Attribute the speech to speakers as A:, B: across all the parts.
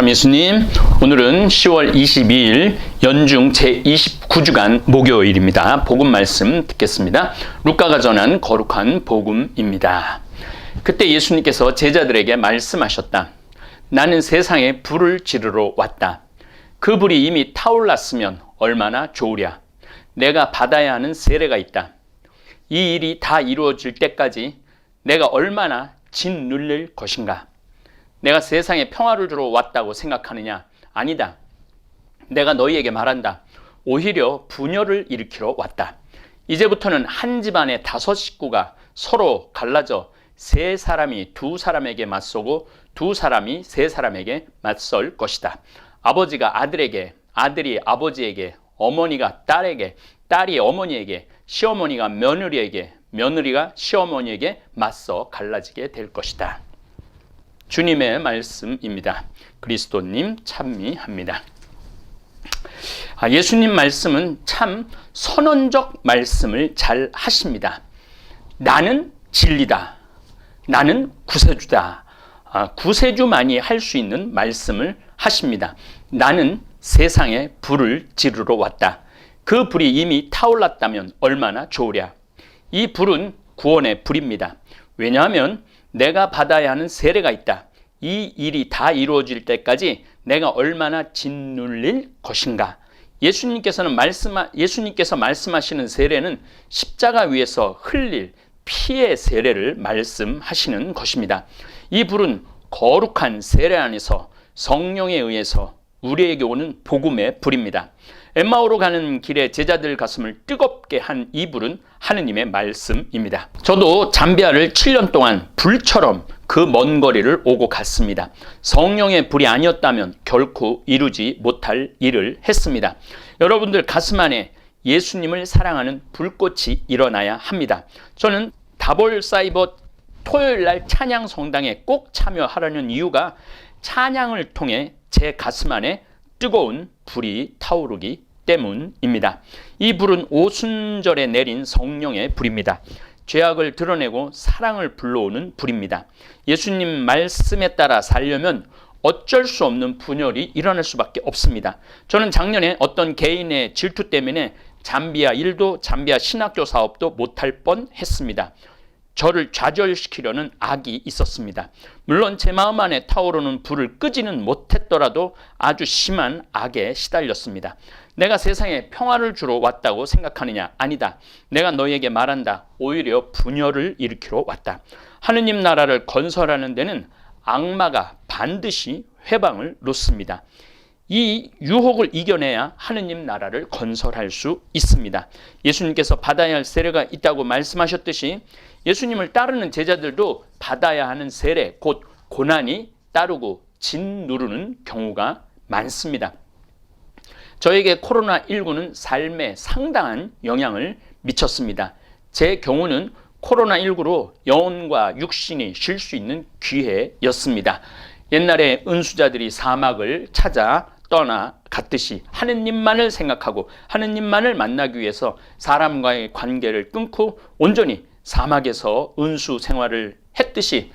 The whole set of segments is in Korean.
A: 참 예수님, 오늘은 10월 22일 연중 제29주간 목요일입니다. 복음 말씀 듣겠습니다. 루카가 전한 거룩한 복음입니다. 그때 예수님께서 제자들에게 말씀하셨다. 나는 세상에 불을 지르러 왔다. 그 불이 이미 타올랐으면 얼마나 좋으랴. 내가 받아야 하는 세례가 있다. 이 일이 다 이루어질 때까지 내가 얼마나 짓눌릴 것인가. 내가 세상에 평화를 주러 왔다고 생각하느냐? 아니다. 내가 너희에게 말한다. 오히려 분열을 일으키러 왔다. 이제부터는 한 집안의 5 식구가 서로 갈라져 3사람이 2사람에게 맞서고 2사람이 3사람에게 맞설 것이다. 아버지가 아들에게, 아들이 아버지에게, 어머니가 딸에게, 딸이 어머니에게, 시어머니가 며느리에게, 며느리가 시어머니에게 맞서 갈라지게 될 것이다. 주님의 말씀입니다. 그리스도님 찬미합니다. 예수님 말씀은 참 선언적 말씀을 잘 하십니다. 나는 진리다. 나는 구세주다. 구세주만이 할 수 있는 말씀을 하십니다. 나는 세상에 불을 지르러 왔다. 그 불이 이미 타올랐다면 얼마나 좋으랴. 이 불은 구원의 불입니다. 왜냐하면 내가 받아야 하는 세례가 있다. 이 일이 다 이루어질 때까지 내가 얼마나 짓눌릴 것인가. 예수님께서 말씀하시는 세례는 십자가 위에서 흘릴 피의 세례를 말씀하시는 것입니다. 이 불은 거룩한 세례 안에서 성령에 의해서 우리에게 오는 복음의 불입니다. 엠마오로 가는 길에 제자들 가슴을 뜨겁게 한 이 불은 하느님의 말씀입니다. 저도 잠비아를 7년 동안 불처럼 그 먼 거리를 오고 갔습니다. 성령의 불이 아니었다면 결코 이루지 못할 일을 했습니다. 여러분들 가슴 안에 예수님을 사랑하는 불꽃이 일어나야 합니다. 저는 다볼사이버 토요일날 찬양 성당에 꼭 참여하려는 이유가 찬양을 통해 제 가슴 안에 뜨거운 불이 타오르기 때문입니다. 이 불은 오순절에 내린 성령의 불입니다. 죄악을 드러내고 사랑을 불러오는 불입니다. 예수님 말씀에 따라 살려면 어쩔 수 없는 분열이 일어날 수밖에 없습니다. 저는 작년에 어떤 개인의 질투 때문에 잠비아 일도 잠비아 신학교 사업도 못할 뻔했습니다. 저를 좌절시키려는 악이 있었습니다. 물론 제 마음 안에 타오르는 불을 끄지는 못했더라도 아주 심한 악에 시달렸습니다. 내가 세상에 평화를 주러 왔다고 생각하느냐? 아니다. 내가 너희에게 말한다. 오히려 분열을 일으키러 왔다. 하느님 나라를 건설하는 데는 악마가 반드시 회방을 놓습니다. 이 유혹을 이겨내야 하느님 나라를 건설할 수 있습니다. 예수님께서 받아야 할 세례가 있다고 말씀하셨듯이 예수님을 따르는 제자들도 받아야 하는 세례, 곧 고난이 따르고 짓누르는 경우가 많습니다. 저에게 코로나19는 삶에 상당한 영향을 미쳤습니다. 제 경우는 코로나19로 영혼과 육신이 쉴 수 있는 기회였습니다. 옛날에 은수자들이 사막을 찾아 떠나갔듯이 하느님만을 생각하고 하느님만을 만나기 위해서 사람과의 관계를 끊고 온전히 사막에서 은수 생활을 했듯이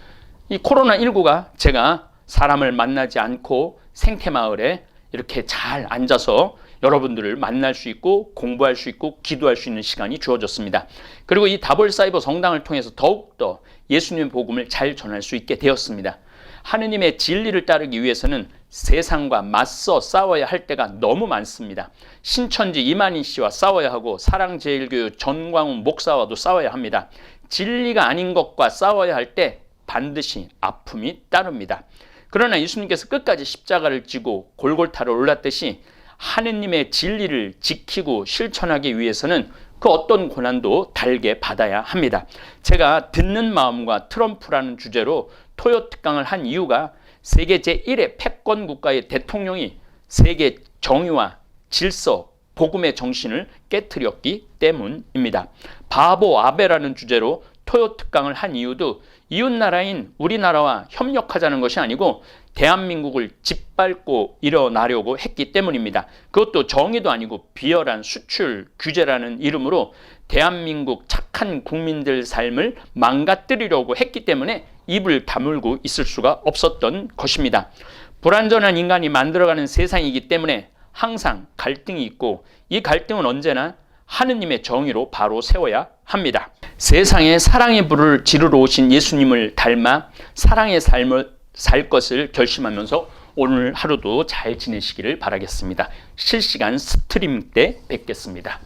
A: 이 코로나19가 제가 사람을 만나지 않고 생태마을에 이렇게 잘 앉아서 여러분들을 만날 수 있고 공부할 수 있고 기도할 수 있는 시간이 주어졌습니다. 그리고 이 다볼사이버 성당을 통해서 더욱더 예수님의 복음을 잘 전할 수 있게 되었습니다. 하느님의 진리를 따르기 위해서는 세상과 맞서 싸워야 할 때가 너무 많습니다. 신천지 이만희 씨와 싸워야 하고 사랑제일교회 전광훈 목사와도 싸워야 합니다. 진리가 아닌 것과 싸워야 할 때 반드시 아픔이 따릅니다. 그러나 예수님께서 끝까지 십자가를 지고 골골타를 올랐듯이 하느님의 진리를 지키고 실천하기 위해서는 그 어떤 고난도 달게 받아야 합니다. 제가 듣는 마음과 트럼프라는 주제로 토요 특강을 한 이유가 세계 제1의 패권 국가의 대통령이 세계 정의와 질서, 복음의 정신을 깨트렸기 때문입니다. 바보 아베라는 주제로 토요 특강을 한 이유도 이웃나라인 우리나라와 협력하자는 것이 아니고 대한민국을 짓밟고 일어나려고 했기 때문입니다. 그것도 정의도 아니고 비열한 수출 규제라는 이름으로 대한민국 착한 국민들 삶을 망가뜨리려고 했기 때문에 입을 다물고 있을 수가 없었던 것입니다. 불완전한 인간이 만들어가는 세상이기 때문에 항상 갈등이 있고, 이 갈등은 언제나 하느님의 정의로 바로 세워야 합니다. 세상에 사랑의 불을 지르러 오신 예수님을 닮아 사랑의 삶을 살 것을 결심하면서 오늘 하루도 잘 지내시기를 바라겠습니다. 실시간 스트림 때 뵙겠습니다.